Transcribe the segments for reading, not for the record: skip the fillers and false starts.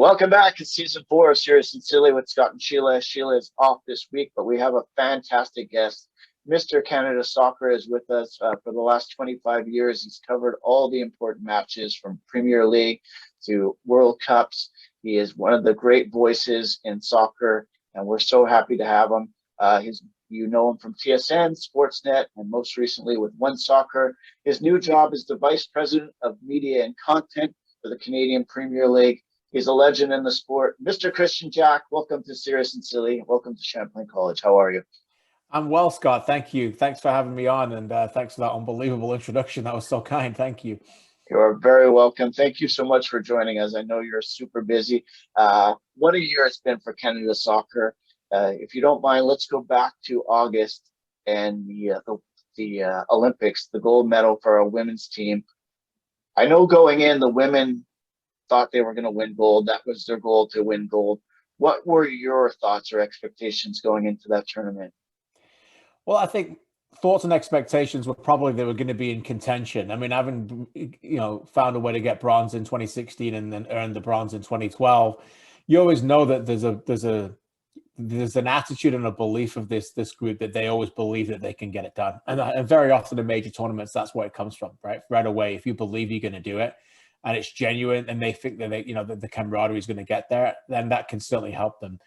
Welcome back to season 4 of Serious and Silly with Scott and Sheila. Sheila is off this week, but we have a fantastic guest. Mr. Canada Soccer is with us for the last 25 years. He's covered all the important matches from Premier League to World Cups. He is one of the great voices in soccer, and we're so happy to have him. You know him from TSN, Sportsnet, and most recently with One Soccer. His new job is the Vice President of Media and Content for the Canadian Premier League. He's a legend in the sport. Mr. Kristian Jack, welcome to Serious and Silly. Welcome to Champlain College. How are you? I'm well, Scott. Thank you. Thanks for having me on, and thanks for that unbelievable introduction. That was so kind. Thank you. You are very welcome. Thank you so much for joining us. I know you're super busy. What a year it's been for Canada Soccer. If you don't mind, let's go back to August and the Olympics, the gold medal for our women's team. I know going in, the women thought they were going to win gold. That was their goal, to win gold. What were your thoughts or expectations going into that tournament? Well, I think thoughts and expectations were probably they were going to be in contention. I mean, having found a way to get bronze in 2016 and then earned the bronze in 2012, you always know that there's an attitude and a belief of this group that they always believe that they can get it done. And very often in major tournaments, that's where it comes from, right away. If you believe you're going to do it, and it's genuine, and they think that the camaraderie is going to get there, then that can certainly help them.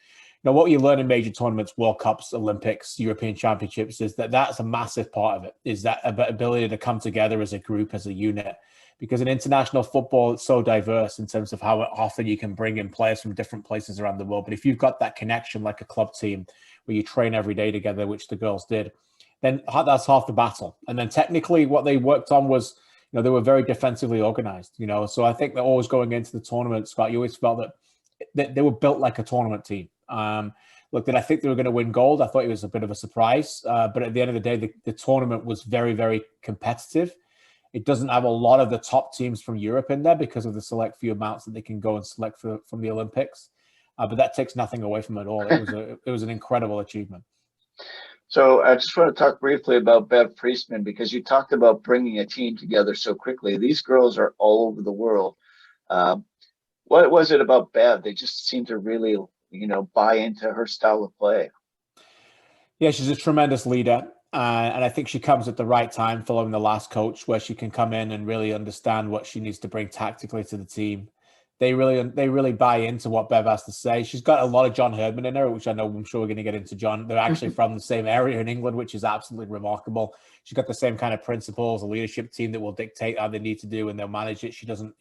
What you learn in major tournaments, World Cups, Olympics, European Championships, is that's a massive part of it, is that ability to come together as a group, as a unit. Because in international football, it's so diverse in terms of how often you can bring in players from different places around the world. But if you've got that connection like a club team where you train every day together, which the girls did, then that's half the battle. And then technically what they worked on was, they were very defensively organized, So I think that always going into the tournament, Scott, you always felt that they were built like a tournament team. Look, did I think they were going to win gold? I thought it was a bit of a surprise. But at the end of the day, the tournament was very, very competitive. It doesn't have a lot of the top teams from Europe in there because of the select few amounts that they can go and select from the Olympics. But that takes nothing away from it at all. It was an incredible achievement. So I just want to talk briefly about Bev Priestman, because you talked about bringing a team together so quickly. These girls are all over the world. What was it about Bev? They just seem to really, buy into her style of play. Yeah, she's a tremendous leader. And I think she comes at the right time following the last coach, where she can come in and really understand what she needs to bring tactically to the team. They really buy into what Bev has to say. She's got a lot of John Herdman in her, which I'm sure we're going to get into John. They're actually from the same area in England, which is absolutely remarkable. She's got the same kind of principles, a leadership team that will dictate how they need to do, and they'll manage it. She doesn't,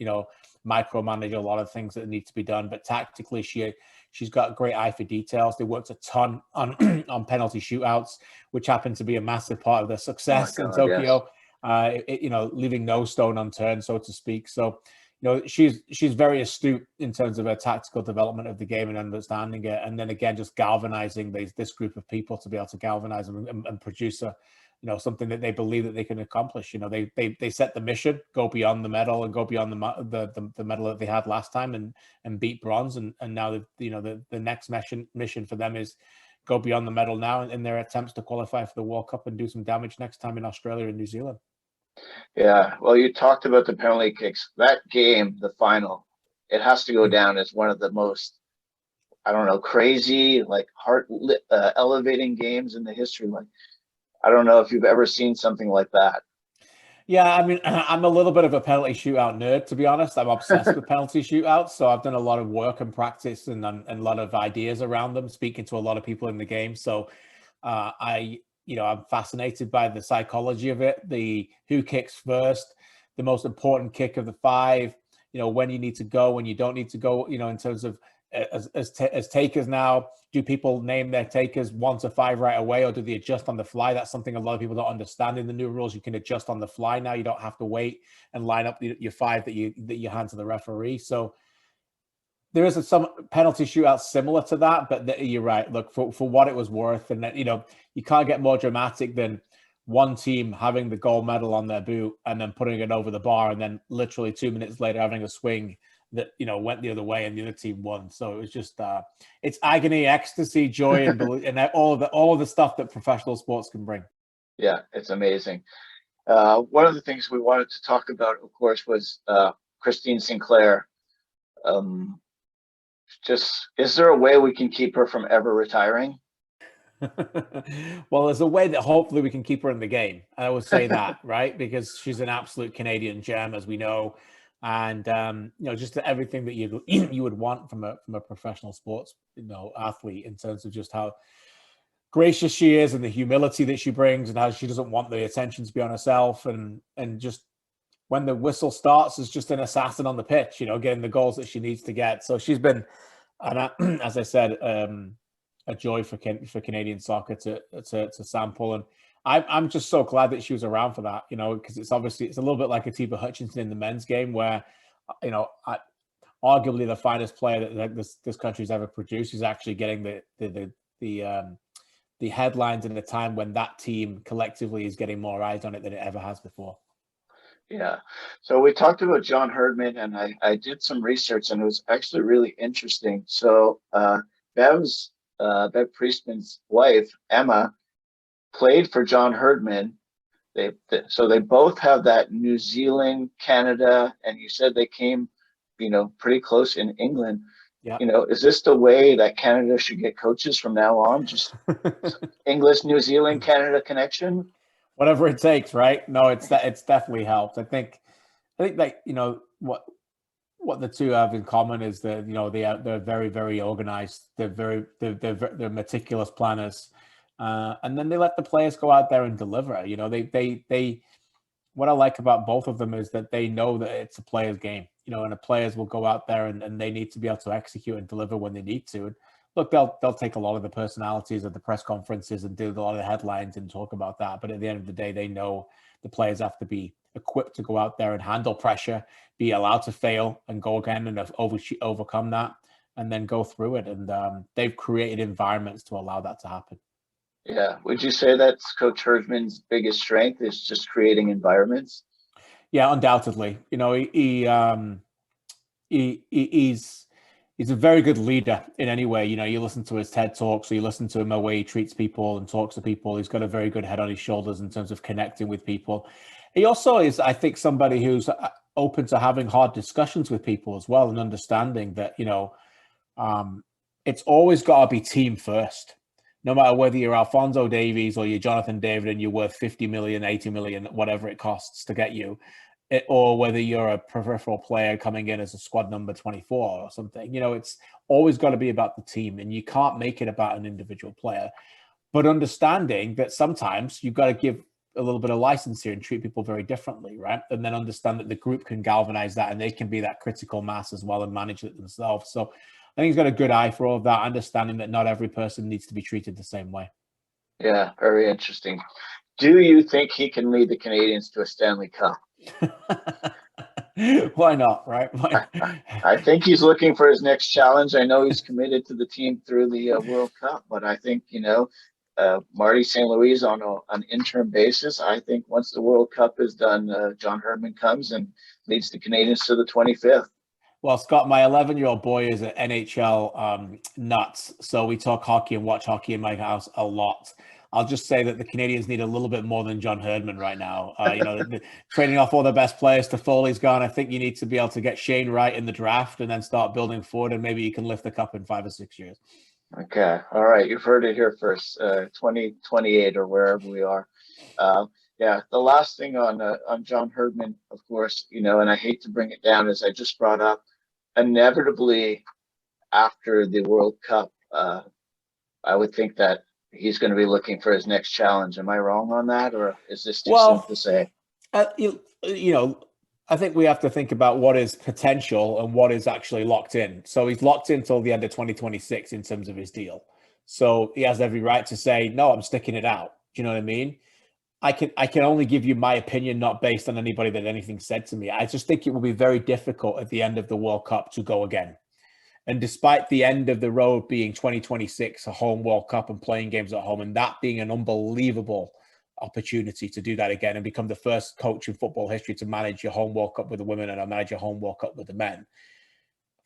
micromanage a lot of things that need to be done, but tactically she's got a great eye for details. They worked a ton on on penalty shootouts, which happened to be a massive part of their success in Tokyo. Yes. Leaving no stone unturned, so to speak. So, she's very astute in terms of her tactical development of the game and understanding it. And then again, just galvanizing this group of people to be able to galvanize them and produce something that they believe that they can accomplish. They set the mission, go beyond the medal and go beyond the medal that they had last time and beat bronze. And now the next mission for them is go beyond the medal now in their attempts to qualify for the World Cup and do some damage next time in Australia and New Zealand. Yeah, well, you talked about the penalty kicks. That game, the final, it has to go down as one of the most, crazy, like heart elevating games in the history. Like, I don't know if you've ever seen something like that. Yeah, I mean, I'm a little bit of a penalty shootout nerd, to be honest. I'm obsessed with penalty shootouts, so I've done a lot of work and practice and a lot of ideas around them, speaking to a lot of people in the game. So I'm fascinated by the psychology of it, the who kicks first, the most important kick of the five, when you need to go, when you don't need to go, in terms of as takers now, do people name their takers 1 to 5 right away, or do they adjust on the fly? That's something a lot of people don't understand in the new rules. You can adjust on the fly now. You don't have to wait and line up your 5 that you hand to the referee. So there is some penalty shootouts similar to that, but you're right. Look, for what it was worth, and that, you can't get more dramatic than one team having the gold medal on their boot and then putting it over the bar, and then literally 2 minutes later having a swing that went the other way and the other team won. So it was just it's agony, ecstasy, joy, and all of the stuff that professional sports can bring. Yeah, it's amazing. One of the things we wanted to talk about, of course, was Christine Sinclair. Just, is there a way we can keep her from ever retiring? Well, there's a way that hopefully we can keep her in the game. I would say that, right? Because she's an absolute Canadian gem, as we know, and just everything that you would want from a professional sports athlete, in terms of just how gracious she is and the humility that she brings, and how she doesn't want the attention to be on herself, and just when the whistle starts, is just an assassin on the pitch, getting the goals that she needs to get. So she's been, as I said, a joy for Canadian soccer to sample, and I'm just so glad that she was around for that, because it's a little bit like Atiba Hutchinson in the men's game, where arguably the finest player that this country's ever produced is actually getting the headlines in a time when that team collectively is getting more eyes on it than it ever has before. Yeah. So we talked about John Herdman, and I did some research, and it was actually really interesting. So Bev Priestman's wife, Emma, played for John Herdman. So they both have that New Zealand, Canada, and you said they came, pretty close in England. Yeah. Is this the way that Canada should get coaches from now on? Just English, New Zealand, Canada connection? Whatever it takes, right? No, it's definitely helped. I think that what the two have in common is that they're very, very organized. They're meticulous planners, and then they let the players go out there and deliver. They what I like about both of them is that they know that it's a player's game. And the players will go out there and they need to be able to execute and deliver when they need to. And look, they'll take a lot of the personalities of the press conferences and do a lot of the headlines and talk about that. But at the end of the day, they know the players have to be equipped to go out there and handle pressure, be allowed to fail and go again and overcome that, and then go through it. And they've created environments to allow that to happen. Yeah. Would you say that's Coach Herdman's biggest strength, is just creating environments? Yeah, undoubtedly. He's a very good leader in any way. You listen to his TED Talks, or you listen to him the way he treats people and talks to people. He's got a very good head on his shoulders in terms of connecting with people. He also is, I think, somebody who's open to having hard discussions with people as well, and understanding that, it's always got to be team first. No matter whether you're Aphonso Davies or you're Jonathan David and you're worth 50 million, 80 million, whatever it costs to get you, or whether you're a peripheral player coming in as a squad number 24 or something, it's always got to be about the team, and you can't make it about an individual player. But understanding that sometimes you've got to give a little bit of license here and treat people very differently, right? And then understand that the group can galvanize that, and they can be that critical mass as well and manage it themselves. So I think he's got a good eye for all of that, understanding that not every person needs to be treated the same way. Yeah, very interesting. Do you think he can lead the Canadiens to a Stanley Cup? Why not, right? I think he's looking for his next challenge. I know he's committed to the team through the World Cup, but I think, Marty St. Louis on an interim basis. I think once the World Cup is done, John Herdman comes and leads the Canadiens to the 25th. Well, Scott, my 11-year-old boy is an NHL nuts, so we talk hockey and watch hockey in my house a lot. I'll just say that the Canadiens need a little bit more than John Herdman right now. Trading off all the best players to Foley's gone. I think you need to be able to get Shane Wright in the draft and then start building forward, and maybe you can lift the cup in 5 or 6 years. Okay. All right. You've heard it here first, 2028 or wherever we are. Yeah. The last thing on John Herdman, of course, and I hate to bring it down, as I just brought up, inevitably after the World Cup, I would think that he's going to be looking for his next challenge. Am I wrong on that, or is this too soon to say? I think we have to think about what is potential and what is actually locked in. So he's locked in till the end of 2026 in terms of his deal. So he has every right to say, no, I'm sticking it out. Do you know what I mean? I can only give you my opinion, not based on anybody that anything said to me. I just think it will be very difficult at the end of the World Cup to go again. And despite the end of the road being 2026, a home World Cup and playing games at home, and that being an unbelievable opportunity to do that again and become the first coach in football history to manage your home World Cup with the women and manage your home World Cup with the men.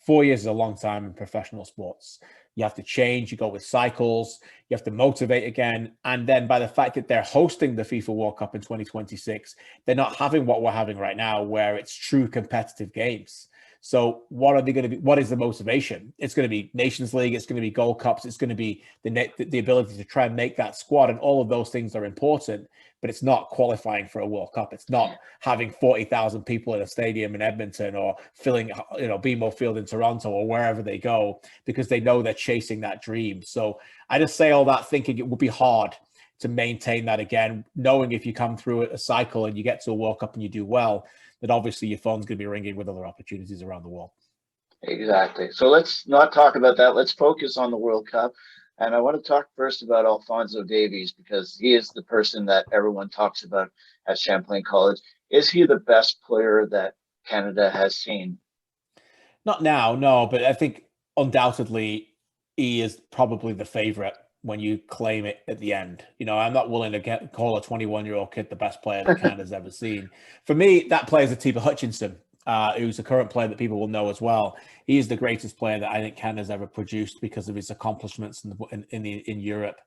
4 years is a long time in professional sports. You have to change, you go with cycles, you have to motivate again. And then by the fact that they're hosting the FIFA World Cup in 2026, they're not having what we're having right now, where it's true competitive games. So what are they going to be? What is the motivation? It's going to be Nations League. It's going to be Gold Cups. It's going to be the ability to try and make that squad. And all of those things are important, but it's not qualifying for a World Cup. It's not having 40,000 people in a stadium in Edmonton or filling, BMO Field in Toronto or wherever they go, because they know they're chasing that dream. So I just say all that thinking it would be hard to maintain that again, knowing if you come through a cycle and you get to a World Cup and you do well, that obviously your phone's going to be ringing with other opportunities around the world. Exactly. So let's not talk about that. Let's focus on the World Cup. And I want to talk first about Aphonso Davies, because he is the person that everyone talks about at Champlain College. Is he the best player that Canada has seen? Not now, no, but I think undoubtedly he is probably the favorite when you claim it at the end. I'm not willing to call a 21-year-old kid the best player that Canada's ever seen. For me, that player is Atiba Hutchinson, who's a current player that people will know as well. He is the greatest player that I think Canada's ever produced because of his accomplishments in Europe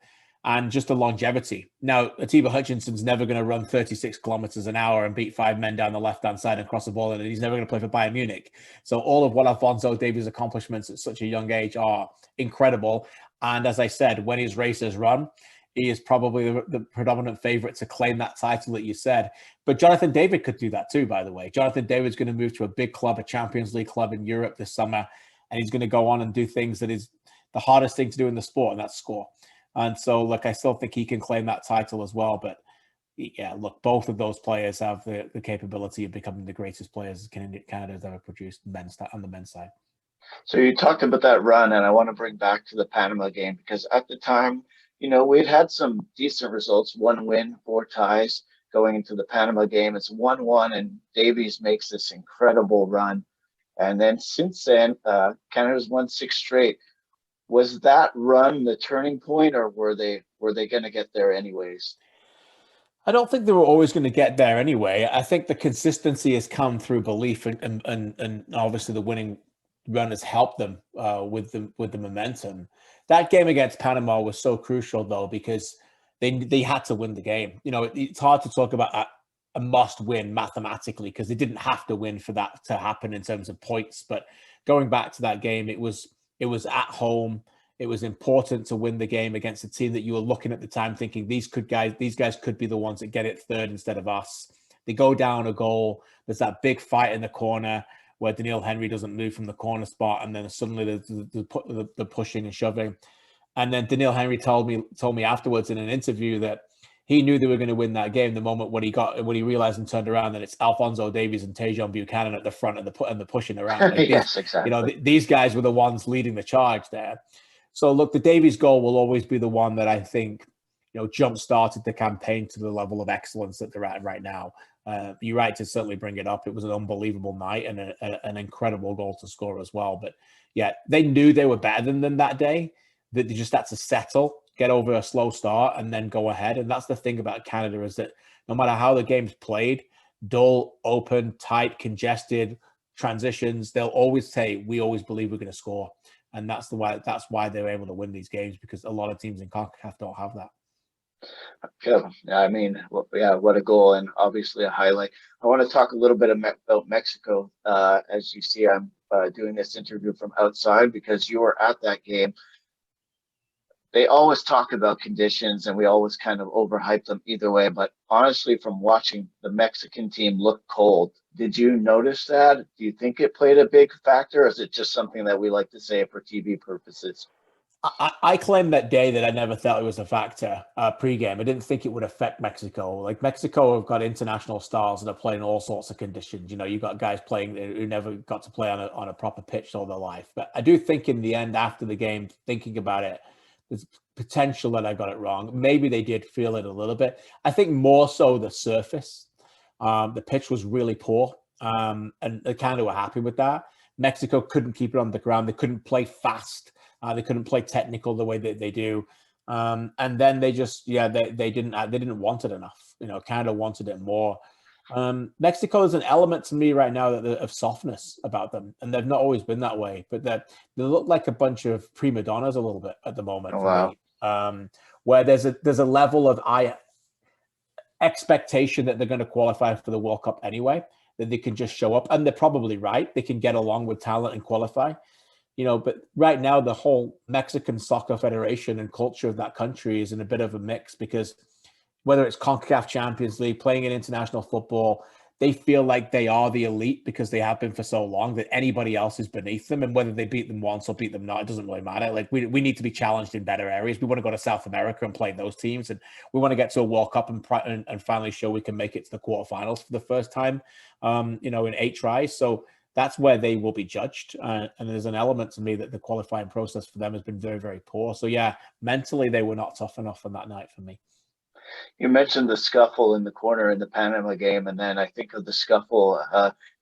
and just the longevity. Now, Atiba Hutchinson's never going to run 36 kilometers an hour and beat 5 men down the left-hand side and cross the ball, and he's never going to play for Bayern Munich. So all of what Aphonso Davies' accomplishments at such a young age are incredible. And as I said, when his races run, he is probably the predominant favorite to claim that title that you said. But Jonathan David could do that too, by the way. Jonathan David's going to move to a big club, a Champions League club in Europe this summer, and he's going to go on and do things that is the hardest thing to do in the sport, and that's score. And so, I still think he can claim that title as well. But yeah, look, both of those players have the capability of becoming the greatest players Canada has ever produced on the men's side. So you talked about that run, and I want to bring back to the Panama game, because at the time, we'd had some decent results, 1 win, 4 ties going into the Panama game. It's 1-1, and Davies makes this incredible run. And then since then, Canada's won 6 straight. Was that run the turning point, or were they going to get there anyways? I don't think they were always going to get there anyway. I think the consistency has come through belief, and obviously the winning run has helped them with the momentum. That game against Panama was so crucial, though, because they had to win the game. It's hard to talk about a must win mathematically, because they didn't have to win for that to happen in terms of points. But going back to that game, it was at home. It was important to win the game against a team that you were looking at the time thinking these guys could be the ones that get it third instead of us. They go down a goal. There's that big fight in the corner where Daniil Henry doesn't move from the corner spot, and then suddenly the pushing and shoving. And then Daniil Henry told me afterwards in an interview that he knew they were going to win that game the moment when he realized and turned around that it's Aphonso Davies and Tajon Buchanan at the front and the pushing around. Yes, exactly. These guys were the ones leading the charge there. So look, the Davies goal will always be the one that I think jump-started the campaign to the level of excellence that they're at right now. You're right to certainly bring it up. It was an unbelievable night and an incredible goal to score as well. But yeah, they knew they were better than them that day. That they just had to settle, get over a slow start, and then go ahead. And that's the thing about Canada, is that no matter how the game's played, dull, open, tight, congested, transitions, they'll always say, we always believe we're going to score. And that's why they're able to win these games, because a lot of teams in CONCACAF don't have that. Yeah, I mean, what a goal, and obviously a highlight. I want to talk a little bit about Mexico. As you see, I'm doing this interview from outside because you were at that game. They always talk about conditions, and we always kind of overhype them either way. But honestly, from watching the Mexican team look cold, did you notice that? Do you think it played a big factor, or is it just something that we like to say for TV purposes? I claimed that day that I never thought it was a factor pre-game. I didn't think it would affect Mexico. Like, Mexico have got international stars that are playing all sorts of conditions. You've got guys playing who never got to play on a proper pitch all their life. But I do think in the end, after the game, thinking about it, there's potential that I got it wrong. Maybe they did feel it a little bit. I think more so the surface. The pitch was really poor, and they kind of were happy with that. Mexico couldn't keep it on the ground. They couldn't play fast. They couldn't play technical the way that they do. And then they just, they didn't want it enough. Canada wanted it more. Mexico is an element to me right now of softness about them, and they've not always been that way. But they look like a bunch of prima donnas a little bit at the moment. Oh, wow. For me. Where there's a level of expectation that they're going to qualify for the World Cup anyway. that they can just show up, and they're probably right. They can get along with talent and qualify, but right now the whole Mexican Soccer Federation and culture of that country is in a bit of a mix, because whether it's CONCACAF Champions League, playing in international football, they feel like they are the elite because they have been for so long, that anybody else is beneath them. And whether they beat them once or beat them not, it doesn't really matter. Like, we need to be challenged in better areas. We want to go to South America and play those teams. And we want to get to a World Cup and finally show we can make it to the quarterfinals for the first time, in 8 tries. So that's where they will be judged. And there's an element to me that the qualifying process for them has been very, very poor. So yeah, mentally, they were not tough enough on that night for me. You mentioned the scuffle in the corner in the Panama game, and then I think of the scuffle,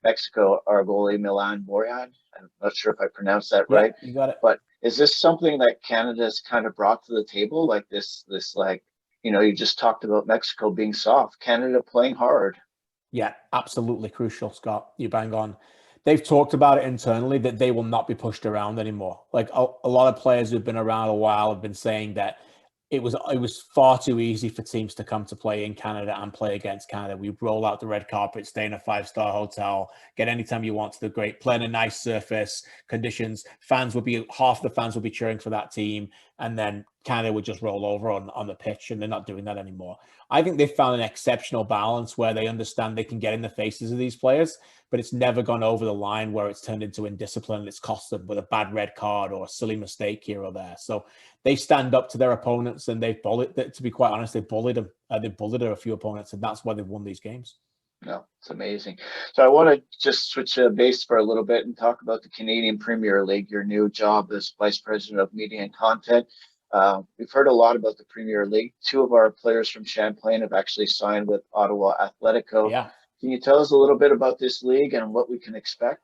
Mexico, our goalie Milan Borjan. I'm not sure if I pronounced that right. You got it. But is this something that Canada's kind of brought to the table? Like this, you just talked about Mexico being soft, Canada playing hard. Yeah, absolutely crucial, Scott. You bang on. They've talked about it internally that they will not be pushed around anymore. Like, a lot of players who've been around a while have been saying that it was far too easy for teams to come to play in Canada and play against Canada. We roll out the red carpet, stay in a 5-star hotel, get anytime you want to the great, play in a nice surface, conditions. Half the fans will be cheering for that team, and then Canada would just roll over on the pitch, and they're not doing that anymore. I think they've found an exceptional balance where they understand they can get in the faces of these players, but it's never gone over the line where it's turned into indiscipline and it's cost them with a bad red card or a silly mistake here or there. So they stand up to their opponents, and they've bullied, to be quite honest, they've bullied them. They've bullied a few opponents, and that's why they've won these games. No, it's amazing. So I want to just switch base for a little bit and talk about the Canadian Premier League, your new job as Vice President of Media and Content. We've heard a lot about the Premier League. 2 of our players from Champlain have actually signed with Ottawa Athletico. Yeah. Can you tell us a little bit about this league and what we can expect?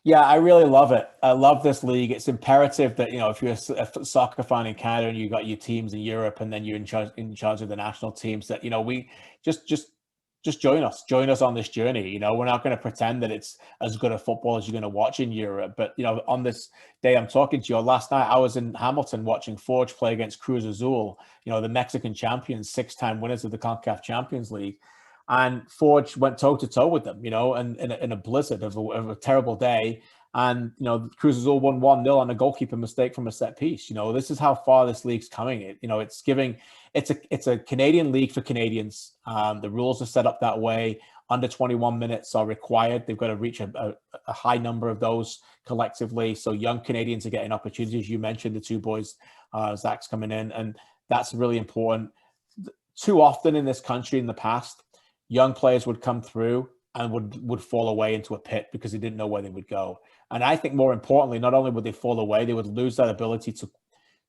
Yeah, I really love it. I love this league. It's imperative that, if you're a soccer fan in Canada and you got your teams in Europe, and then you're in charge of the national teams, that, we just join us on this journey. We're not going to pretend that it's as good a football as you're going to watch in Europe. But, on this day I'm talking to you, last night I was in Hamilton watching Forge play against Cruz Azul, the Mexican champions, 6-time winners of the CONCACAF Champions League. And Forge went toe-to-toe with them, and in a blizzard of a terrible day. And, Cruz Azul won 1-0 on a goalkeeper mistake from a set piece. This is how far this league's coming. It's a Canadian league for Canadians. The rules are set up that way. Under 21 minutes are required. They've got to reach a high number of those collectively. So young Canadians are getting opportunities. You mentioned the 2 boys, Zach's coming in, and that's really important. Too often in this country in the past, young players would come through and would fall away into a pit because they didn't know where they would go. And I think more importantly, not only would they fall away, they would lose that ability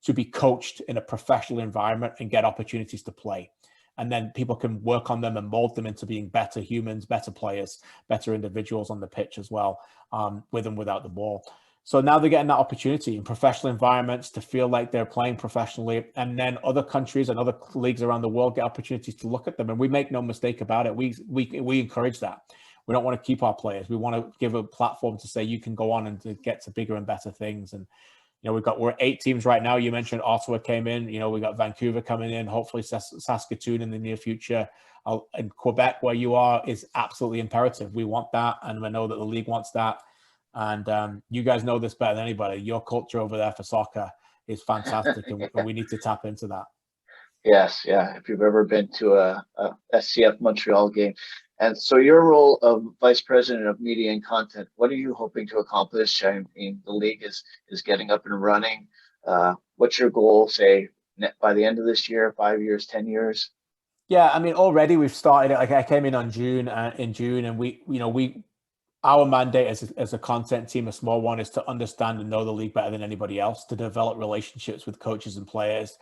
to be coached in a professional environment and get opportunities to play. And then people can work on them and mold them into being better humans, better players, better individuals on the pitch as well, with and without the ball. So now they're getting that opportunity in professional environments to feel like they're playing professionally. And then other countries and other leagues around the world get opportunities to look at them. And we make no mistake about it. We encourage that. We don't want to keep our players. We want to give a platform to say you can go on and to get to bigger and better things. And, we're 8 teams right now. You mentioned Ottawa came in. We got Vancouver coming in, hopefully Saskatoon in the near future. And Quebec, where you are, is absolutely imperative. We want that. And I know that the league wants that. And you guys know this better than anybody. Your culture over there for soccer is fantastic, and we need to tap into that. Yes, yeah. If you've ever been to a SCF Montreal game. And so your role of Vice President of Media and Content, what are you hoping to accomplish? I mean, the league is getting up and running. What's your goal, say, by the end of this year, 5 years, 10 years? Yeah, I mean, already we've started. Like, I came in in June, and our mandate as a content team, a small one, is to understand and know the league better than anybody else, to develop relationships with coaches and players,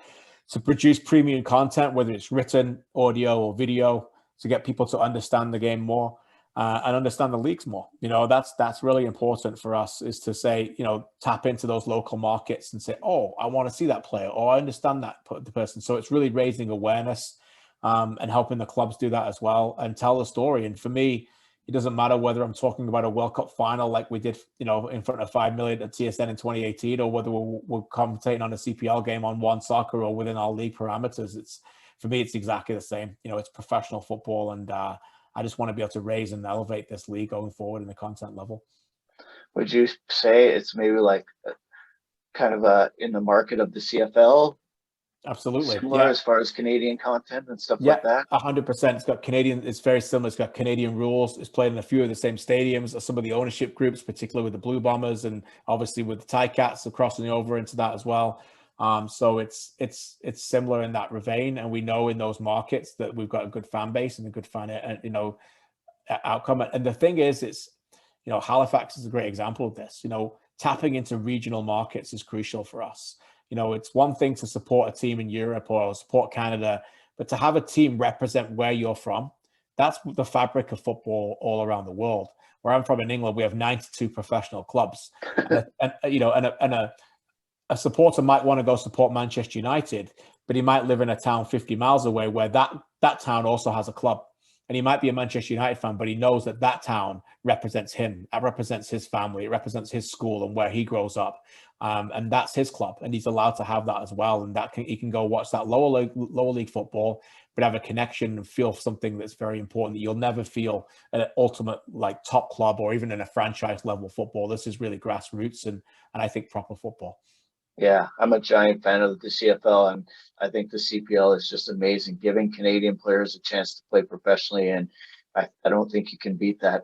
to produce premium content, whether it's written, audio, or video, to get people to understand the game more and understand the leagues more. That's really important for us, is to say, tap into those local markets and say, oh, I want to see that player, or I understand the person. So it's really raising awareness and helping the clubs do that as well and tell the story. And for me, it doesn't matter whether I'm talking about a World Cup final like we did, in front of 5 million at TSN in 2018, or whether we're commentating on a CPL game on One Soccer or within our league parameters. For me, it's exactly the same. It's professional football, and I just want to be able to raise and elevate this league going forward in the content level. Would you say it's maybe like kind of in the market of the CFL? Absolutely. Similar as far as Canadian content and stuff like that? 100%. It's got Canadian, it's very similar. It's got Canadian rules. It's played in a few of the same stadiums as some of the ownership groups, particularly with the Blue Bombers and obviously with the Ticats are crossing over into that as well. So it's similar in that vein. And we know in those markets that we've got a good fan base and a good fan, outcome. And the thing is, Halifax is a great example of this. Tapping into regional markets is crucial for us. It's one thing to support a team in Europe or support Canada, but to have a team represent where you're from, that's the fabric of football all around the world. Where I'm from in England, we have 92 professional clubs, and a supporter might want to go support Manchester United, but he might live in a town 50 miles away where that town also has a club. And he might be a Manchester United fan, but he knows that town represents him. That represents his family. It represents his school and where he grows up. And that's his club. And he's allowed to have that as well. And he can go watch that lower league football, but have a connection and feel something that's very important that you'll never feel at an ultimate like top club or even in a franchise level football. This is really grassroots and I think proper football. Yeah, I'm a giant fan of the CFL, and I think the CPL is just amazing, giving Canadian players a chance to play professionally, and I don't think you can beat that.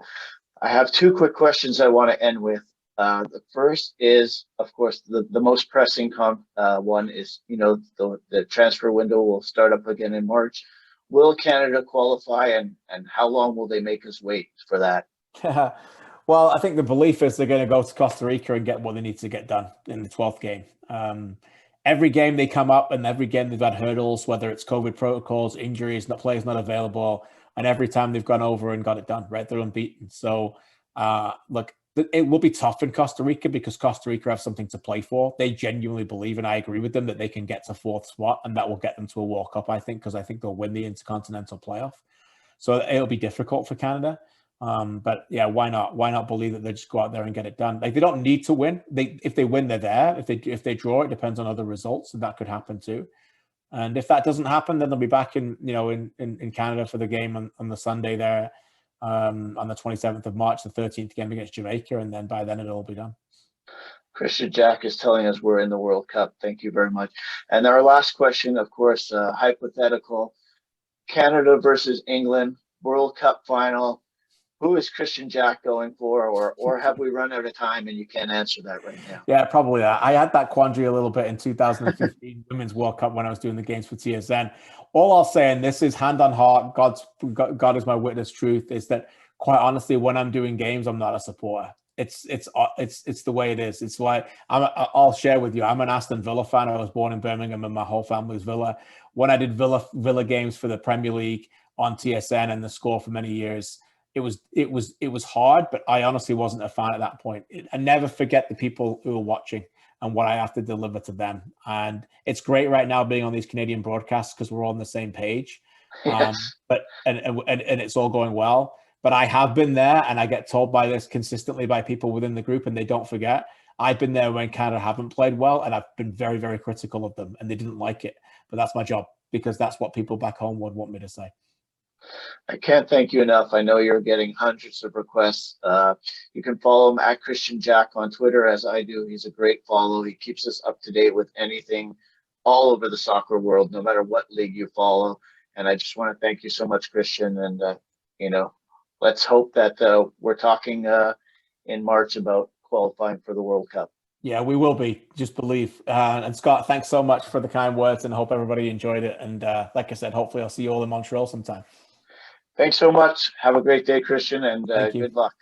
I have two quick questions I want to end with. The first is, of course, the most pressing one is, the transfer window will start up again in March. Will Canada qualify, and how long will they make us wait for that? Well, I think the belief is they're going to go to Costa Rica and get what they need to get done in the 12th game. Every game they come up and every game they've had hurdles, whether it's COVID protocols, injuries, players not available. And every time they've gone over and got it done, right? They're unbeaten. So, look, it will be tough in Costa Rica because Costa Rica have something to play for. They genuinely believe, and I agree with them, that they can get to fourth spot and that will get them to a World Cup, I think, because I think they'll win the Intercontinental playoff. So it'll be difficult for Canada. But yeah, why not? Why not believe that they just go out there and get it done? Like, they don't need to win. If they win, they're there. If they draw, it depends on other results, and that could happen too. And if that doesn't happen, then they'll be back in Canada for the game on the Sunday there, on the 27th of March, the 13th game against Jamaica, and then by then it'll all be done. Kristian Jack is telling us we're in the World Cup. Thank you very much. And our last question, of course, hypothetical: Canada versus England, World Cup final. Who is Kristian Jack going for, or have we run out of time and you can't answer that right now? Yeah, probably that. I had that quandary a little bit in 2015 Women's World Cup when I was doing the games for TSN. All I'll say, and this is hand on heart, God is my witness, truth, is that quite honestly, when I'm doing games, I'm not a supporter. It's the way it is. It's why I'll share with you. I'm an Aston Villa fan. I was born in Birmingham, and my whole family's Villa. When I did Villa games for the Premier League on TSN and the Score for many years, it was hard, but I honestly wasn't a fan at that point. I never forget the people who are watching and what I have to deliver to them. And it's great right now being on these Canadian broadcasts because we're all on the same page. Yes. But it's all going well. But I have been there, and I get told by this consistently by people within the group, and they don't forget. I've been there when Canada haven't played well, and I've been very, very critical of them, and they didn't like it. But that's my job, because that's what people back home would want me to say. I can't thank you enough. I know you're getting hundreds of requests. You can follow him at Kristian Jack on Twitter, as I do. He's a great follow. He keeps us up to date with anything all over the soccer world, no matter what league you follow. And I just want to thank you so much, Kristian. And, let's hope that we're talking in March about qualifying for the World Cup. Yeah, we will be. Just believe. And Scott, thanks so much for the kind words, and I hope everybody enjoyed it. And like I said, hopefully I'll see you all in Montreal sometime. Thanks so much. Have a great day, Kristian, and good luck.